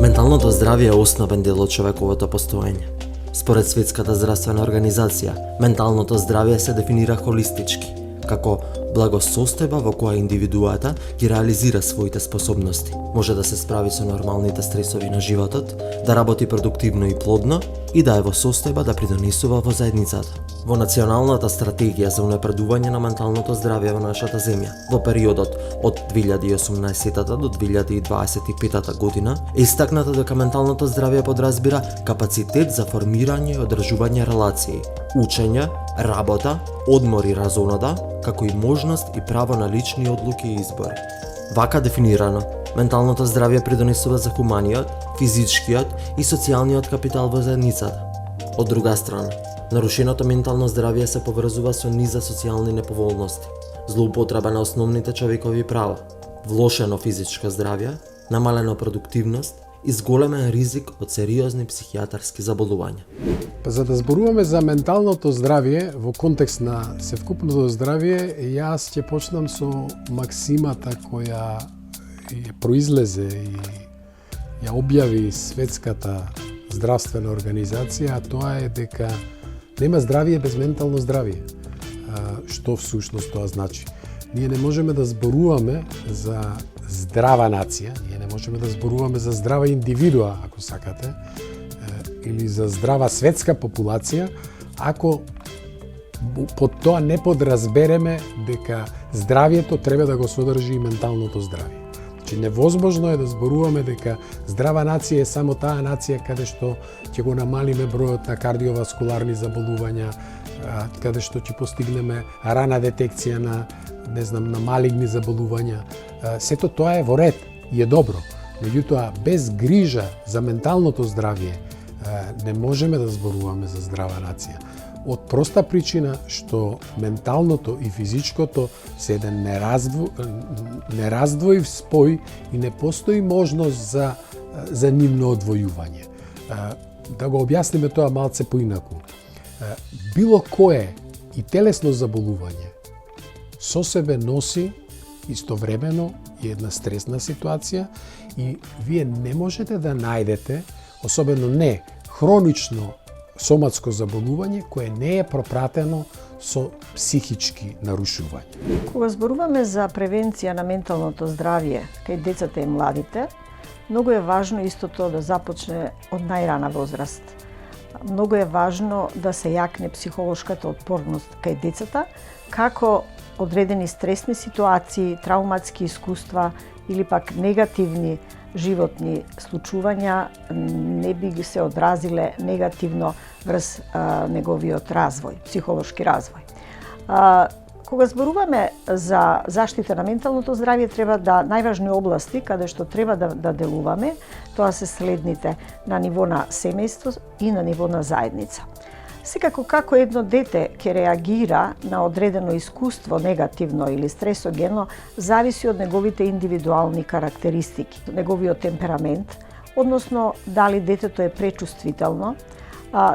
Менталното здравје е основен дел од човековото постоење. Според Светската здравствена организација, менталното здравје се дефинира холистички, како благосостојба во која индивидуата ги реализира своите способности, може да се справи со нормалните стресови на животот, да работи продуктивно и плодно и да е во состојба да придонесува во заедницата. Во Националната стратегија за унапредување на менталното здравје во нашата земја, во периодот од 2018 до 2025 година, е истакнато дека менталното здравје подразбира капацитет за формирање и одржување релации, учење, работа, одмор и разонода, како и можност и право на лични одлуки и избори. Вака дефинирано, менталното здравје придонесува за хуманиот, физичкиот и социјалниот капитал во заедницата. Од друга страна, нарушеното ментално здравје се поврзува со низа социјални неповолности, злоупотреба на основните човекови права, влошено физичко здравје, намалена продуктивност и зголемен ризик од сериозни психијатарски заболувања. За да зборуваме за менталното здравје во контекст на севкупното здравје, јас ќе почнам со максимата која ја произлезе и ја објави Светската здравствена организација, а тоа е дека нема здравје без ментално здравје. Што всушност тоа значи? Ние не можеме да зборуваме за здрава нација, ние не можеме да зборуваме за здрава индивидуа, ако сакате, или за здрава светска популација, ако под тоа не подразбереме дека здравјето треба да го содржи и менталното здравје. Значи, невозможно е да зборуваме дека здрава нација е само таа нација каде што ќе го намалиме бројот на кардиоваскуларни заболувања, каде што ќе постигнеме рана детекција на малигни заболувања. Сето тоа е во ред и е добро. Меѓутоа, без грижа за менталното здравје не можеме да зборуваме за здрава нација. Од проста причина што менталното и физичкото се еден нераздвоив спој и не постои можност за нивно одвојување. Да го објасниме тоа малце поинаку. Било кое и телесно заболување со себе носи истовремено и една стресна ситуација и вие не можете да најдете, особено не хронично соматско заболување кое не е пропратено со психички нарушувања. Кога зборуваме за превенција на менталното здравје кај децата и младите, многу е важно истото да започне од најрана возраст. Многу е важно да се јакне психолошката отпорност кај децата, како одредени стресни ситуации, трауматски искуства или пак негативни животни случувања не би се одразиле негативно врз неговиот развој, психолошки развој. Кога зборуваме за заштита на менталното здравје, треба да најважни области каде што треба да делуваме, тоа се следните на ниво на семејство и на ниво на заедница. Секако како едно дете ќе реагира на одредено искуство негативно или стресогенно, зависи од неговите индивидуални карактеристики, неговиот темперамент, односно дали детето е пречувствително,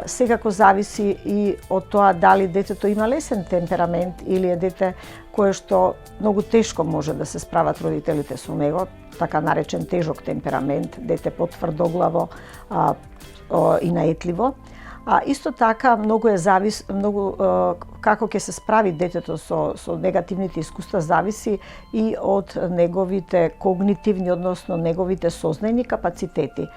секако зависи и од тоа дали детето има лесен темперамент или е дете кое што многу тешко може да се справат родителите со него, така наречен тежок темперамент, дете потврдоглаво и наетливо. Исто така многу како ќе се справи детето со негативните искуства зависи и од неговите когнитивни, односно неговите сознајни капацитети.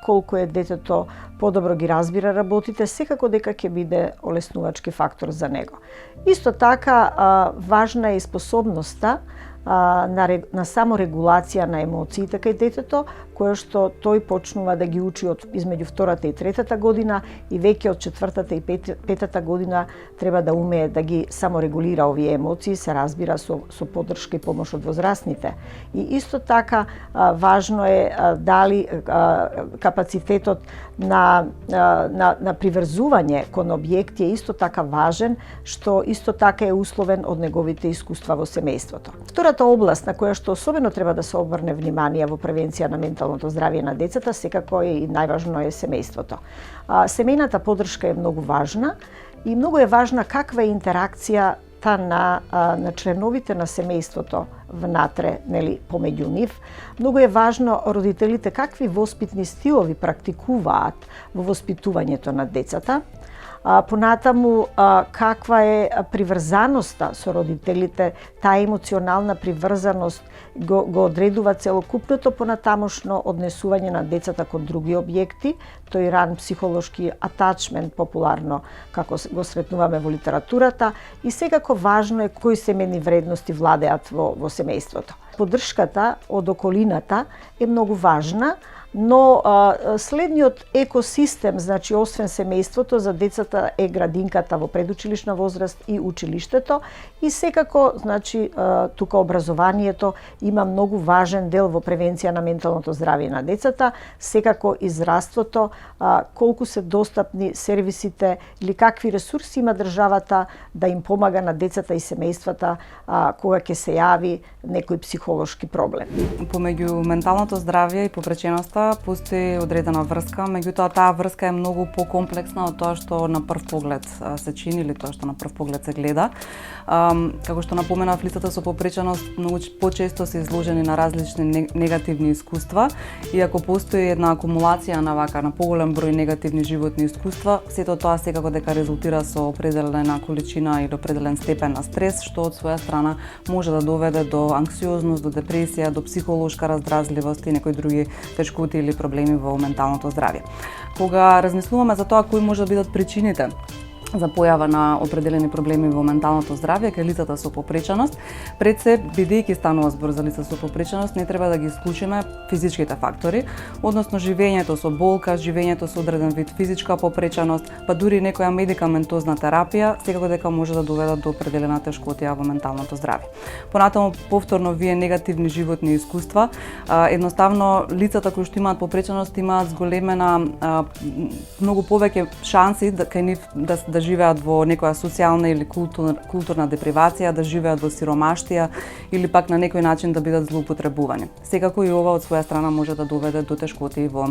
Колку е детето подобро ги разбира работите, секако дека ќе биде олеснувачки фактор за него. Исто така важна е и способноста на саморегулација на емоциите кај детето, кое што тој почнува да ги учи од измеѓу втората и третата година и веќе од четвртата и петата година треба да умее да ги саморегулира овие емоции, се разбира со поддршка и помош од возрастните. И исто така важно е дали капацитетот на приврзување кон објекти е исто така важен, што исто така е условен од неговите искуства во семејството. Втората област на која што особено треба да се обрне внимание во превенција на менталното здравје на децата, секако е и најважно е семејството. Семејната поддршка е многу важна и многу е важна каква е интеракција на членовите на семејството внатре, нели, помеѓу нив. Многу е важно родителите какви воспитни стилови практикуваат во воспитувањето на децата. Понатаму, каква е приврзаноста со родителите, таа емоционална приврзаност го одредува целокупното понатамошно однесување на децата кон други објекти, тој ран психолошки атачмент, популарно како го сретнуваме во литературата, и секако важно е кои семејни вредности владеат во семејството. Поддршката од околината е многу важна, но следниот екосистем, значи освен семејството, за децата е градинката во предучилишна возраст и училиштето, и секако, значи, тука образованието има многу важен дел во превенција на менталното здравје на децата, секако и здравството, колку се достапни сервисите или какви ресурси има државата да им помага на децата и семејствата кога ќе се јави некој психолошки проблем. Помеѓу менталното здравје и попреченоста постои одредена врска, меѓутоа таа врска е многу покомплексна од тоа што на прв поглед се чини или тоа што на прв поглед се гледа. Како што напоменав, лицата со попреченост многу почесто се изложени на различни негативни искуства, и ако постои една акумулација на поголем број негативни животни искуства, сето тоа секако дека резултира со определена количина или определен степен на стрес, што од своја страна може да доведе до анксиозност, до депресија, до психолошка раздразливост и некои други тешкоти или проблеми во менталното здравје. Кога размислуваме за тоа кои може да бидат причините за појава на определени проблеми во менталното здравје кај лицата со попреченост, пред се, бидејќи станува збор за лица со попреченост, не треба да ги исклучиме физичките фактори, односно живењето со болка, живењето со одреден вид физичка попреченост, па дури некоја медикаментозна терапија, секако дека може да доведат до определена тешкотија во менталното здравје. Понатаму, повторно, вие негативни животни искуства, едноставно лицата кои што имаат попреченост имаат зголемена многу повеќе шанси кај нив да живеат во некоја социјална или културна депривација, да живеат во сиромаштија или пак на некој начин да бидат злоупотребувани. Секако и ова од своја страна може да доведе до тешкоти во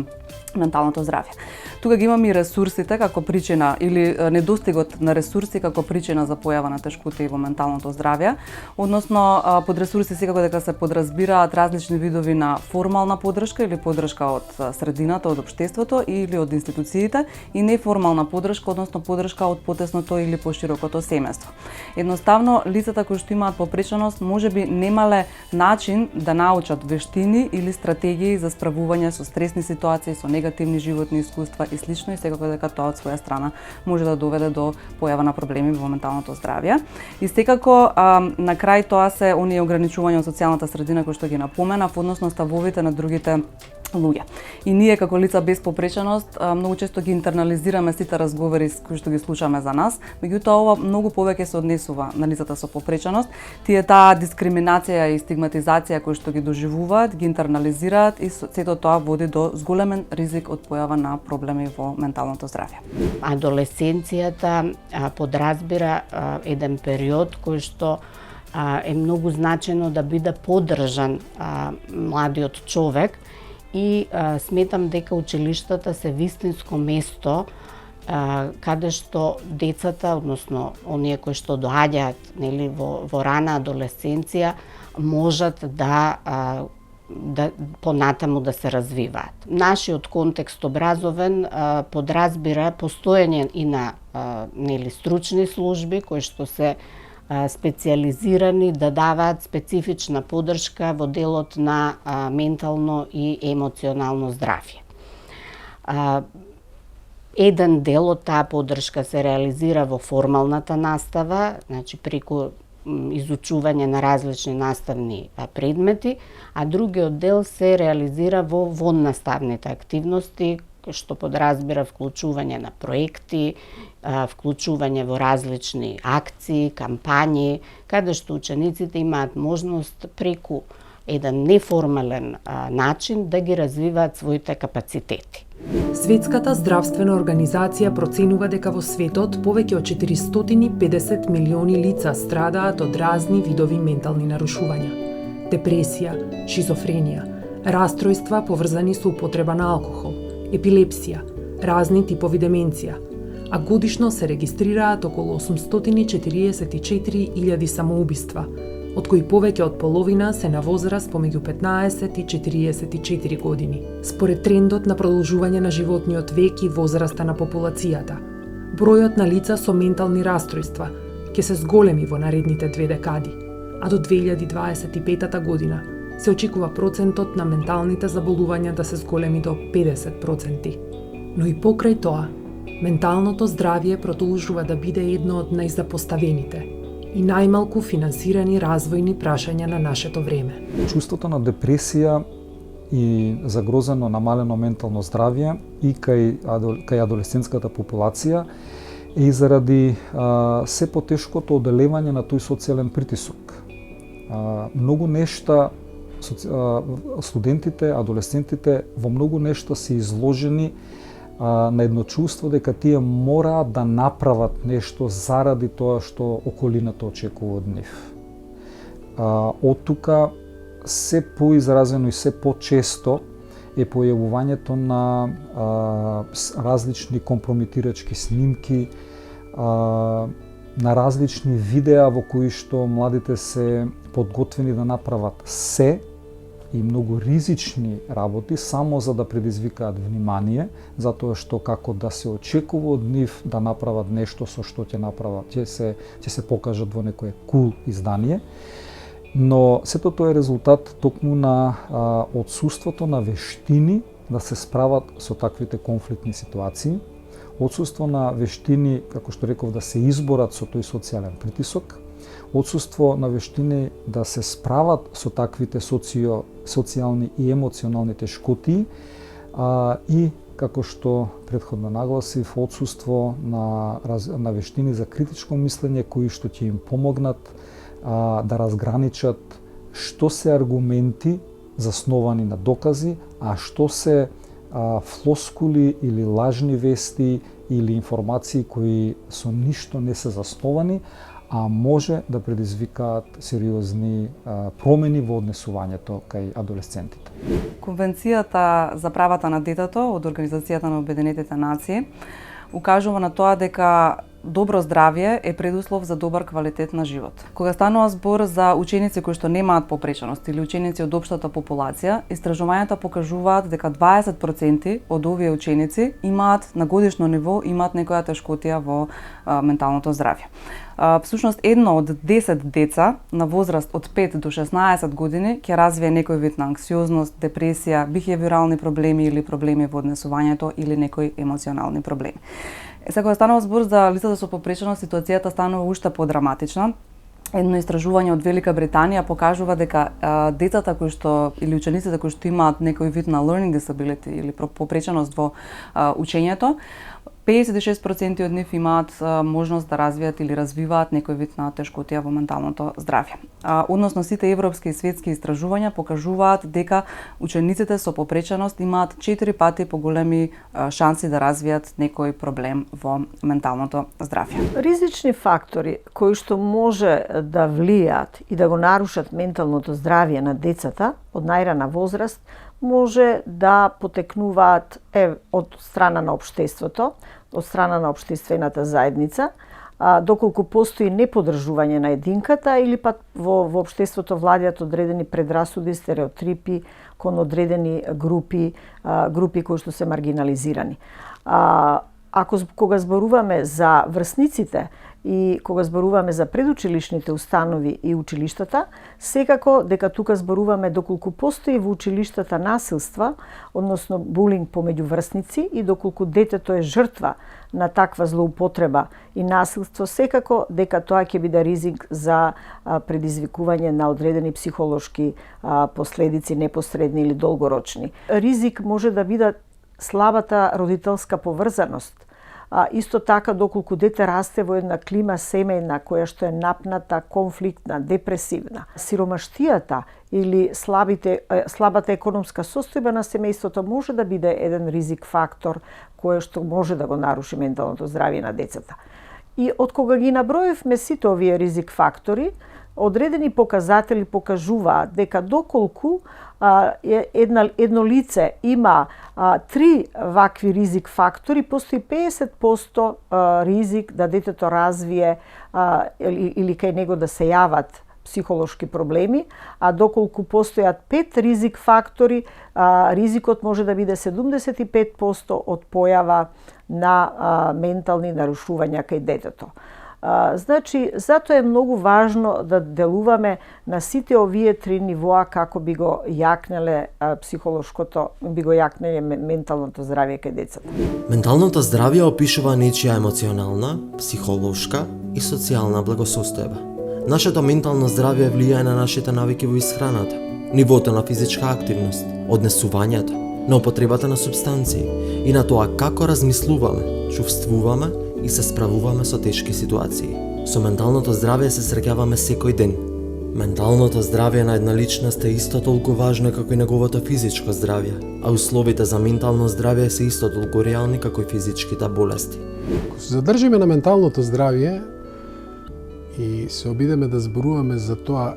менталното здравје. Тука ги имаме и ресурсите како причина или недостигот на ресурси како причина за појава на тешкоти во менталното здравје, односно под ресурси секако дека се подразбираат различни видови на формална поддршка или поддршка од средината, од општеството или од институциите, и неформална поддршка, односно поддршка од потесното или поширокото семејство. Едноставно, лицата кои што имаат попреченост можеби немале начин да научат вештини или стратегии за справување со стресни ситуации, со негативни животни искуства и слично, и секако дека тоа од своја страна може да доведе до појава на проблеми во менталното здравје. И секако на крај тоа се оние ограничувања од социјалната средина кои што ги напоменав, односно ставовите на другите луѓе. И ние како лица без попреченост многу често ги интернализираме сите разговори кои што ги слушаме за нас, меѓутоа ова многу повеќе се однесува на лицата со попреченост. Тие таа дискриминација и стигматизација кои што ги доживуваат, ги интернализираат, и сето тоа води до зголемен ризик од појава на проблеми во менталното здравје. Адолесценцијата подразбира еден период кој што е многу значено да биде поддржан младиот човек, и сметам дека училиштата се вистинско место каде што децата, односно оние кои што доаѓаат, нели, во рана адолесценција, можат да понатаму да се развиваат. Нашиот контекст образовен подразбира постоење и на нели стручни служби кои што се специјализирани да даваат специфична поддршка во делот на ментално и емоционално здравје. Еден дел од таа поддршка се реализира во формалната настава, значи преку изучување на различни наставни предмети, а другиот дел се реализира во воннаставните активности, што подразбира вклучување на проекти, вклучување во различни акции, кампањи, каде што учениците имаат можност преку еден неформален начин да ги развиваат своите капацитети. Светската здравствена организација проценува дека во светот повеќе од 450 милиони лица страдаат од разни видови ментални нарушувања: депресија, шизофренија, расстройства поврзани со употреба на алкохол, епилепсија, разни типови деменција, а годишно се регистрираат околу 844.000 самоубиства, од кои повеќе од половина се на возраст помеѓу 15 и 44 години. Според трендот на продолжување на животниот век и возраста на популацијата, бројот на лица со ментални расстройства ќе се зголеми во наредните 2 декади, а до 2025 година се очекува процентот на менталните заболувања да се зголеми до 50%. Но и покрај тоа, менталното здравје продолжува да биде едно од најзапоставените и најмалку финансирани развојни прашања на нашето време. Чувството на депресија и загрозено намалено ментално здравје и кај адолесцентската популација е и заради се потешкото оделевање на тој социјален притисок. Многу нешта студентите, адолесцентите во многу нешта се изложени на едно чувство дека тие мораат да направат нешто заради тоа што околината очекува од нив. Од тука се поизразено и се почесто е појавувањето на различни компрометирачки снимки, на различни видеа во кои што младите се подготвени да направат се и многу ризични работи само за да предизвикаат внимание, затоа што како да се очекува од нив да направат нешто со што ќе направат, ќе се покажат во некое кул издание. Но сето тоа е резултат токму на отсуството на вештини да се справат со таквите конфликтни ситуации, отсуство на вештини, како што реков, да се изборат со тој социјален притисок, отсуство на вештини да се справат со таквите социјални и емоционални тешкоти и, како што претходно нагласив, отсуство на вештини за критичко мислење кои што ќе им помогнат да разграничат што се аргументи засновани на докази, а што се флоскули или лажни вести или информации кои со ништо не се засновани, а може да предизвикаат сериозни промени во однесувањето кај адолесцентите. Конвенцијата за правата на детето од Организацијата на Обединетите нации укажува на тоа дека добро здравје е предуслов за добар квалитет на живот. Кога станува збор за ученици кои што немаат попреченост или ученици од општата популација, истражувањата покажуваат дека 20% од овие ученици имаат на годишно ниво некоја тешкотија во менталното здравје. Всушност, 1 од 10 деца на возраст од 5 до 16 години ќе развие некој вид на анксиозност, депресија, бихевиорални проблеми или проблеми во однесувањето или некои емоционални проблеми. Сега кога станува збор за лицата со попреченост, ситуацијата станува уште подраматична. Едно истражување од Велика Британија покажува дека децата кои што или учениците кои што имаат некој вид на learning disability или попреченост во учењето, 56% од нив имаат можност да развијат или развиваат некој вид на тешкотија во менталното здравје. Односно, сите европски и светски истражувања покажуваат дека учениците со попреченост имаат 4 пати поголеми шанси да развијат некој проблем во менталното здравје. Ризични фактори кои што може да влијаат и да го нарушат менталното здравје на децата од најрана возраст може да потекнуваат од страна на општеството, од страна на општествената заедница, доколку постои неподржување на единката или пак во општеството владеат одредени предрасуди, стереотипи кон одредени групи кои што се маргинализирани. Кога зборуваме за врсниците и кога зборуваме за предучилишните установи и училиштата, секако дека тука зборуваме доколку постои во училиштата насилства, односно булинг помеѓу врсници и доколку детето е жртва на таква злоупотреба и насилство, секако дека тоа ќе биде ризик за предизвикување на одредени психолошки последици, непосредни или долгорочни. Ризик може да биде слабата родителска поврзаност. Исто така, доколку дете расте во една клима семејна која што е напната, конфликтна, депресивна. Сиромаштијата или слабата економска состојба на семејството може да биде еден ризик фактор кој што може да го наруши менталното здравје на децата. И од кога ги наброивме сите овие ризик фактори, одредени показатели покажуваат дека доколку едно лице има 3 вакви ризик фактори, постои 50% ризик да детето развие или кај него да се јават психолошки проблеми, а доколку постојат 5 ризик фактори, ризикот може да биде 75% од појава на ментални нарушувања кај детето. Значи, затоа е многу важно да делуваме на сите овие 3 нивоа како би го јакнеле психолошкото, би го јакнеле менталното здравје кај децата. Менталното здравје опишува нечија емоционална, психолошка и социјална благосостојба. Нашето ментално здравје влијае на нашите навики во исхраната, нивото на физичка активност, однесувањето, на употребата на супстанции и на тоа како размислуваме, чувствуваме и се справуваме со тешки ситуации. Со менталното здравје се среќаваме секој ден. Менталното здравје на една личност е исто толку важно како и неговото физичко здравје, а условите за ментално здравје се исто толку реални како и физичките болести. Ако се задржиме на менталното здравје и се обидеме да зборуваме за тоа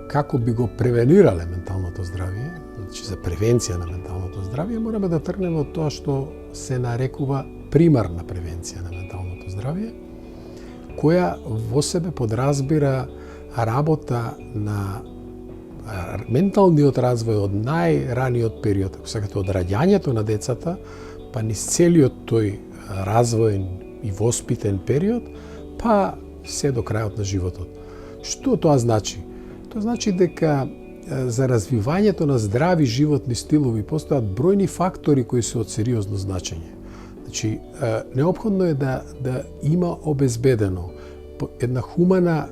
како би го превенирале менталното здравје, значи за превенција на менталното здравје, мораме да тргнеме од тоа што се нарекува примарна превенција на менталното здравје, која во себе подразбира работа на менталниот развој од најраниот период, ако сакате од раѓањето на децата, па низ целиот тој развоен и воспитен период, па се до крајот на животот. Што тоа значи? Тоа значи дека за развивањето на здрави животни стилови постојат бројни фактори кои се од сериозно значење. Значи, неопходно е да има обезбедено една хумана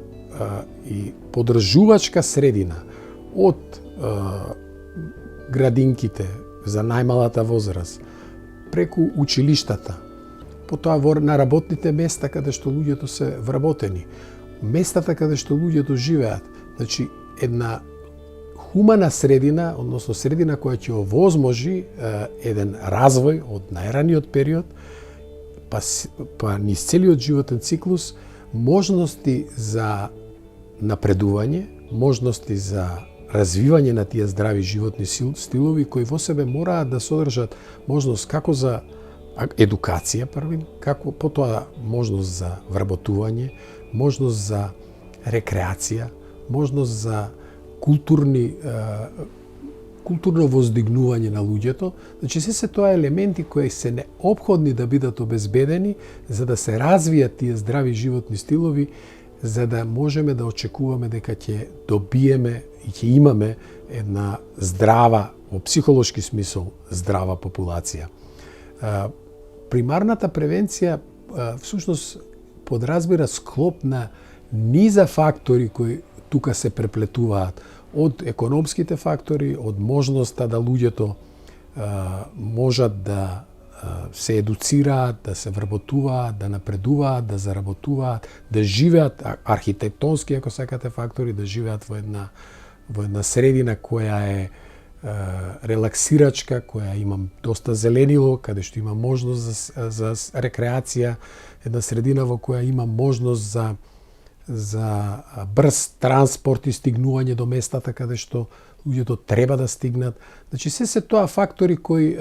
и подржувачка средина од градинките за најмалата возраст, преку училиштата, потоа на работните места каде што луѓето се вработени, местата каде што луѓето живеат. Значи, една хумана средина, односно средина која ќе овозможи еден развој од најраниот период, па низ целиот животен циклус, можности за напредување, можности за развивање на тие здрави животни стилови кои во себе мораат да содржат можност како за едукација први, како потоа можност за вработување, можност за рекреација, можност за културно воздигнување на луѓето. Значи се тоа елементи кои се неопходни да бидат обезбедени за да се развијат тие здрави животни стилови, за да можеме да очекуваме дека ќе добиеме и ќе имаме една здрава, во психолошки смисол, здрава популација. Примарната превенција всушност подразбира склоп на низа фактори кои тука се преплетуваат, од економските фактори, од можноста да луѓето можат да се едуцираат, да се вработуваат, да напредуваат, да заработуваат, да живеат архитектонски, ако сакате фактори, да живеат во една средина која е релаксирачка, која има доста зеленило, каде што има можност за рекреација, една средина во која има можност за брз транспорт и стигнување до местата каде што луѓето треба да стигнат. Значи се тоа фактори кои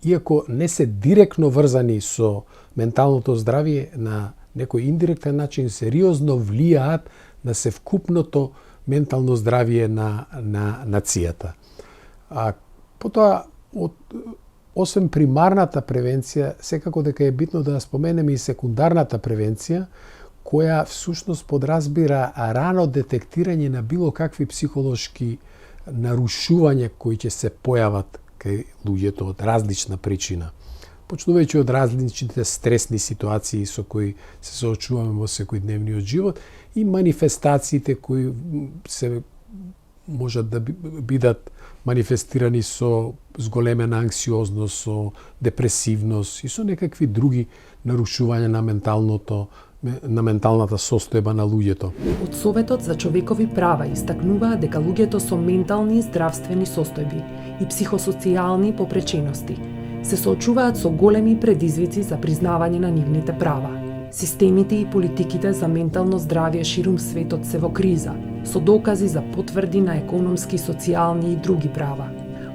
иако не се директно врзани со менталното здравје, на некој индиректен начин сериозно влијаат на севкупното ментално здравје на нацијата. Потоа, освен примарната превенција, секако дека е битно да споменеме и секундарната превенција, која всушност подразбира рано детектирање на било какви психолошки нарушувања кои ќе се појават кај луѓето од различна причина. Почнувајќи од различните стресни ситуации со кои се соочуваме во секојдневниот живот и манифестациите кои се можат да бидат манифестирани со зголемена анксиозност, со депресивност и со некакви други нарушувања на менталната состојба на луѓето. Од Советот за човекови права истакнуваат дека луѓето со ментални и здравствени состојби и психосоцијални попречености се соочуваат со големи предизвици за признавање на нивните права. Системите и политиките за ментално здравје ширум светот се во криза, со докази за потврди на економски, социјални и други права.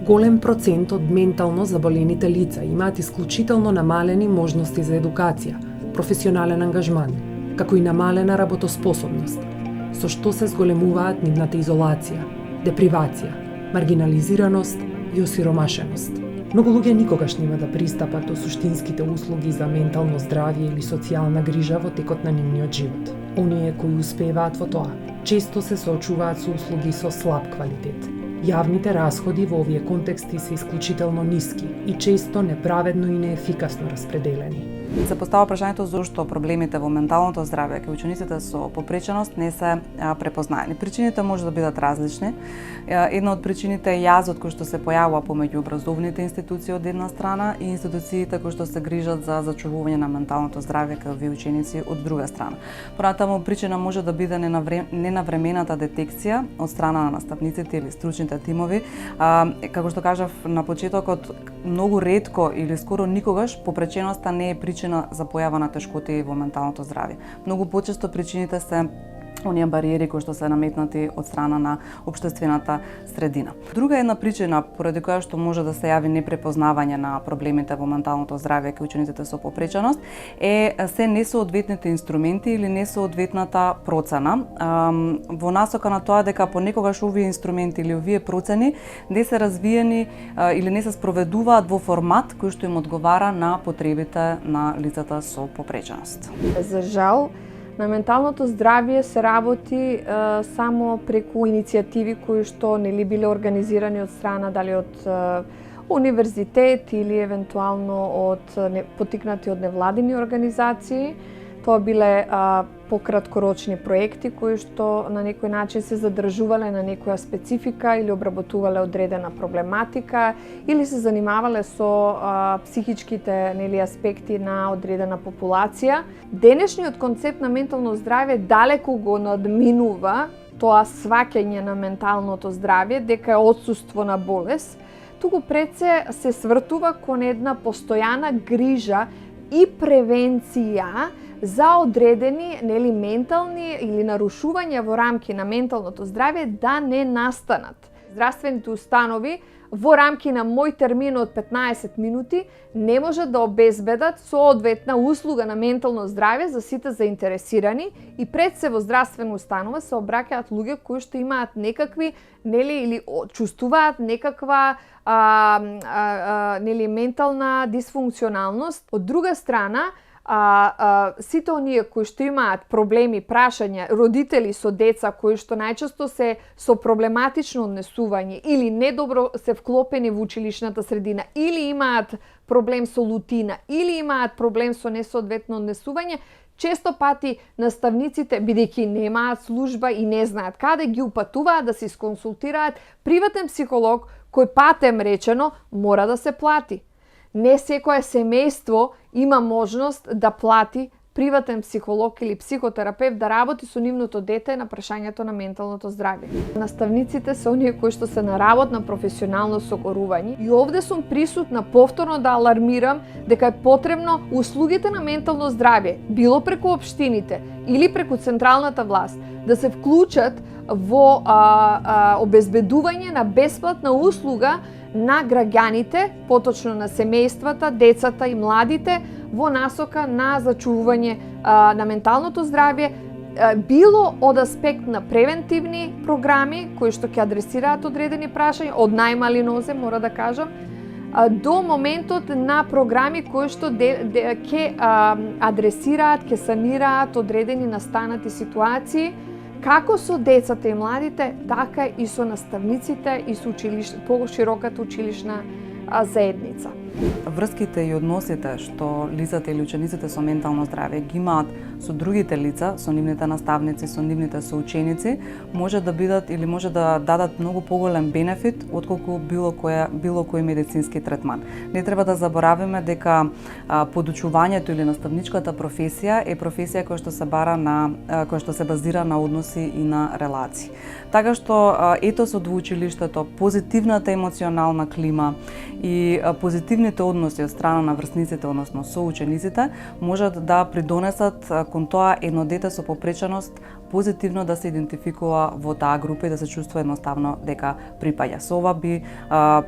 Голем процент од ментално заболените лица имаат исклучително намалени можности за едукација, професионален ангажман, како и намалена работоспособност, со што се зголемуваат нивната изолација, депривација, маргинализираност и осиромашеност. Многу луѓе никогаш нема да пристапат до суштинските услуги за ментално здравје или социјална грижа во текот на нивниот живот. Оние кои успеваат во тоа, често се соочуваат со услуги со слаб квалитет. Јавните расходи во овие контексти се исклучително ниски и често неправедно и неефикасно распределени. Се постава прашањето зошто проблемите во менталното здравје кај учениците со попреченост не се препознаени. Причините може да бидат различни. Една од причините е јазот кој што се појавува помеѓу образовните институции од една страна и институциите кои што се грижат за зачувување на менталното здравје кај овие ученици од друга страна. Понатаму причина може да биде ненавремената детекција од страна на наставниците или стручните тимови. Како што кажав на почетокот, многу ретко или скоро никогаш попреченоста не е причина за појава на тешкоти во менталното здравје. Многу почесто причините се оние бариери кои што се наметнати од страна на општествената средина. Друга една причина поради која што може да се јави непрепознавање на проблемите во менталното здравје кај учениците со попреченост е се несоодветните инструменти или несоодветната процена. Во насока на тоа дека понекогаш овие инструменти или овие процени не се развиени или не се спроведуваат во формат кој што им одговара на потребите на лицата со попреченост. За жал, на менталното здравје се работи само преку иницијативи кои што нели биле организирани од страна дали од универзитет или евентуално од потикнати од невладини организации. Тоа биле пократкорочни проекти кои што на некој начин се задржувале на некоја специфика или обработувале одредена проблематика или се занимавале со психичките нели аспекти на одредена популација. Денешниот концепт на ментално здравје далеку го надминува тоа сваќање на менталното здравје дека е отсуство на болест, туку пред се свртува кон една постојана грижа и превенција за одредени нели ментални или нарушувања во рамки на менталното здравје да не настанат. Здравствените установи во рамки на мој термин од 15 минути не можат да обезбедат соодветна услуга на ментално здравје за сите заинтересирани и пред се во здравствена установа се обраќаат луѓе кои што имаат некакви нели или чувствуваат некаква нели ментална дисфункционалност. Од друга страна, сите оние кои што имаат проблеми, прашања, родители со деца кои што најчесто се со проблематично однесување или недобро се вклопени во училишната средина или имаат проблем со лутина или имаат проблем со несоодветно однесување, често пати наставниците, бидејќи немаат служба и не знаат каде, ги упатуваат да се исконсултираат приватен психолог кој патем речено мора да се плати. Не секое семејство има можност да плати приватен психолог или психотерапевт да работи со нивното дете на прашањето на менталното здравје. Наставниците се оние кои што се на работ на професионално сокорување и овде сум присутна повторно да алармирам дека е потребно услугите на ментално здравје, било преку општините или преку централната власт, да се вклучат во обезбедување на бесплатна услуга на граѓаните, поточно на семејствата, децата и младите, во насока на зачувување на менталното здравје, било од аспект на превентивни програми кои што ќе адресираат одредени прашања, од најмали нозе, мора да кажам, до моментот на програми кои што ќе адресираат, ќе санираат одредени настанати ситуации, како со децата и младите, така и со наставниците и со пошироката училишна заедница. Врските и односите што лицата или учениците со ментално здравје ги имаат со другите лица, со нивните наставници, со нивните соученици, може да бидат или може да дадат многу поголем бенефит отколку било кој медицински третман. Не треба да забораваме дека подучувањето или наставничката професија е професија која што се која што се базира на односи и на релации. Така што етосот во училиштето, позитивната емоционална клима и позитивните односи од страна на врсниците, односно соучениците, можат да придонесат кон тоа едно дете со попреченост позитивно да се идентификува во таа група и да се чувствува едноставно дека припаѓа. Со ова би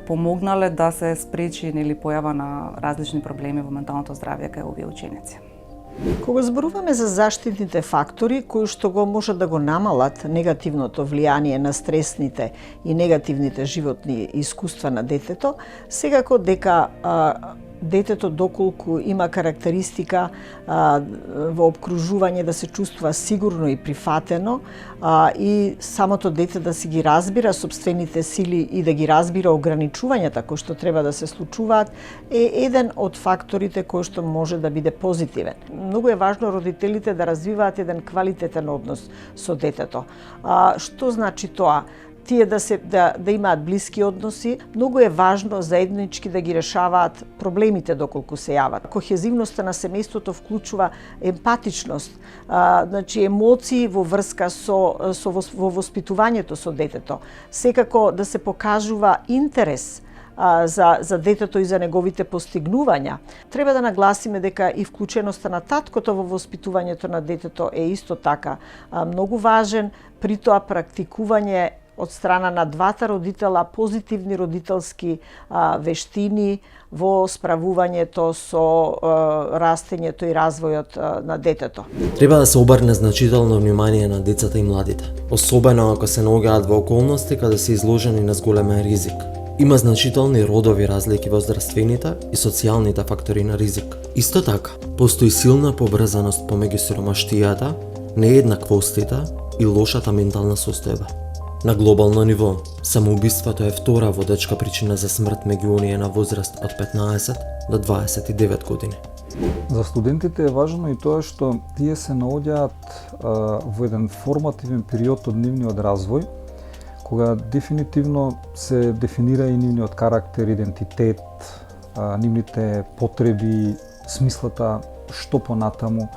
помогнале да се спречи нели појава на различни проблеми во менталното здравје кај овие ученици. Кога зборуваме за заштитните фактори кои што го можат да го намалат негативното влијание на стресните и негативните животни искуства на детето, секако дека детето доколку има карактеристика во обкружување да се чувствува сигурно и прифатено и самото дете да си ги разбира собствените сили и да ги разбира ограничувањата кои што треба да се случуваат е еден од факторите кој што може да биде позитивен. Многу е важно родителите да развиваат еден квалитетен однос со детето. Што значи тоа? Тие да имаат блиски односи, многу е важно заеднички да ги решаваат проблемите доколку се јават. Кохезивноста на семејството вклучува емпатичност, значи емоции во врска во воспитувањето со детето. Секако да се покажува интерес за детето и за неговите постигнувања. Треба да нагласиме дека и вклученоста на таткото во воспитувањето на детето е исто така многу важен, при тоа практикување од страна на двата родитела позитивни родителски вештини во справувањето со растењето и развојот на детето. Треба да се обрне значително внимание на децата и младите, особено ако се наоѓаат во околности каде се изложени на зголемен ризик. Има значителни родови разлики во здравствените и социјалните фактори на ризик. Исто така, постои силна поврзаност помеѓу сиромаштијата, нееднаквостите и лошата ментална состојба. На глобално ниво, самоубиството е втора водечка причина за смрт меѓу оние на возраст од 15 до 29 години. За студентите е важно и тоа што тие се наоѓаат во еден формативен период од нивниот развој, кога дефинитивно се дефинира и нивниот карактер, идентитет, нивните потреби, смислата, што понатаму.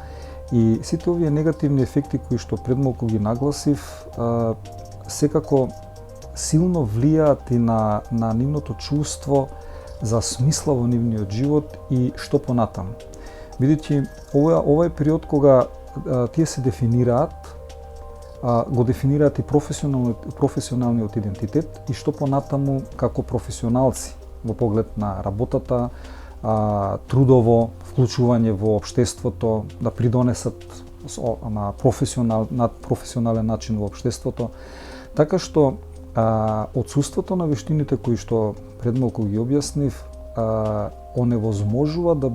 И сите овие негативни ефекти кои што пред малку ги нагласив, секако силно влијаат и на нивното чувство за смисла во нивниот живот и што понатаму. Бидејќи овој период кога тие се дефинираат, го дефинираат и професионалниот идентитет и што понатаму како професионалци во поглед на работата, трудово вклучување во општеството, да придонесат на професионален начин во општеството. Така што отсуството на вештините кои што пред малку ги објаснив оневозможува да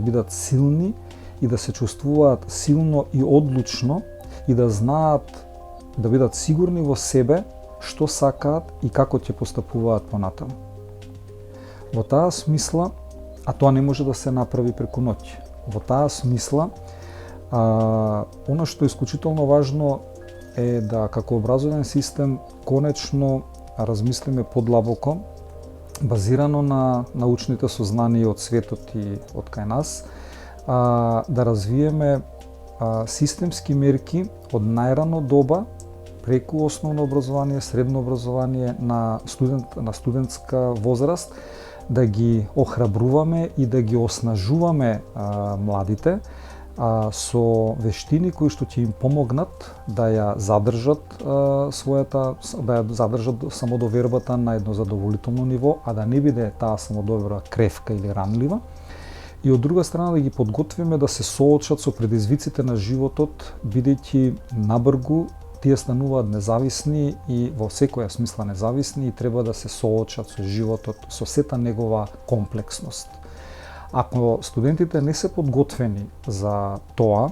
бидат силни и да се чувствуваат силно и одлучно и да знаат да бидат сигурни во себе што сакаат и како ќе постапуваат понатаму. Во таа смисла, а тоа не може да се направи преку ноќ. Во таа смисла, она што е исклучително важно е да како образовен систем конечно размислиме подлабоко, базирано на научните сознанија од светот и од кај нас, да развиеме системски мерки од најрано доба преку основно образование, средно образование на студентска возраст, да ги охрабруваме и да ги оснажуваме младите со вештини кои што ќе им помогнат да ја задржат самодовербата на едно задоволително ниво, а да не биде таа самодоверба кревка или ранлива. И од друга страна да ги подготвиме да се соочат со предизвиците на животот, бидејќи набргу тие стануваат независни и во секоја смисла независни и треба да се соочат со животот, со сета негова комплексност. Ако студентите не се подготвени за тоа,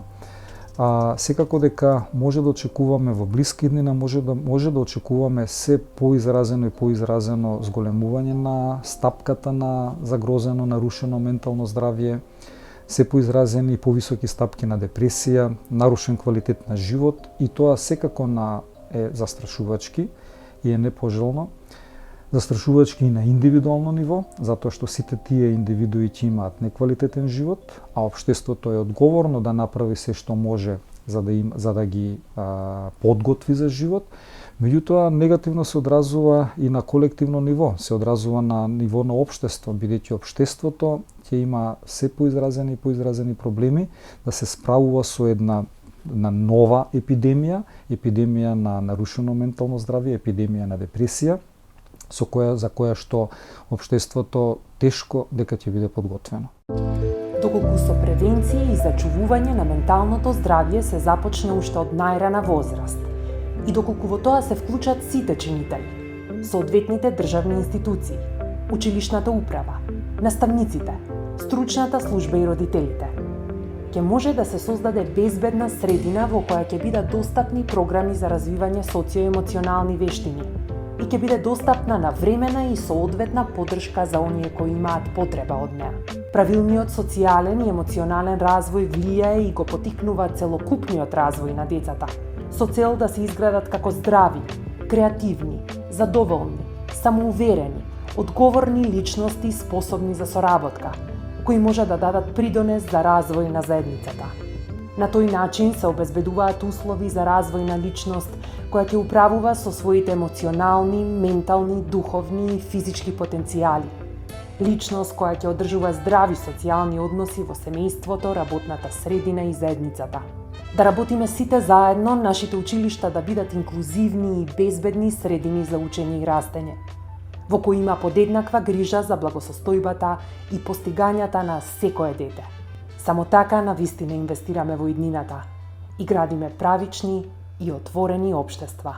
секако дека може да очекуваме во блиски днина, може да очекуваме се поизразено и поизразено зголемување на стапката на загрозено, нарушено ментално здравје, се поизразени и повисоки стапки на депресија, нарушен квалитет на живот и тоа секако е застрашувачки и е непожелно. Застрашувачки и на индивидуално ниво, затоа што сите тие индивидуи ќе имаат неквалитетен живот, а општеството е одговорно да направи се што може за да ги подготви за живот, Меѓутоа, негативно се одразува и на колективно ниво, се одразува на ниво на општество, бидејќи општеството ќе има се поизразени проблеми да се справува со една нова епидемија на нарушено ментално здравје, епидемија на депресија, за која што општеството тешко дека ќе биде подготвено. Доколку со превенција и зачувување на менталното здравје се започне уште од најрана возраст и доколку во тоа се вклучат сите чинители, соодветните државни институции, училишната управа, наставниците, стручната служба и родителите, ќе може да се создаде безбедна средина во која ќе бидат достапни програми за развивање социоемоционални вештини и ќе биде достапна навремена и соодветна поддршка за оние кои имаат потреба од неа. Правилниот социјален и емоционален развој влијае и го потикнува целокупниот развој на децата, со цел да се изградат како здрави, креативни, задоволни, самоуверени, одговорни личности способни за соработка, кои може да дадат придонес за развој на заедницата. На тој начин се обезбедуваат услови за развој на личност која ќе управува со своите емоционални, ментални, духовни и физички потенцијали. Личност која ќе одржува здрави социјални односи во семејството, работната средина и заедницата. Да работиме сите заедно, нашите училишта да бидат инклузивни и безбедни средини за учење и растење, во кои има подеднаква грижа за благосостојбата и постигањата на секое дете. Само така навистина инвестираме во иднината и градиме правични и отворени општества.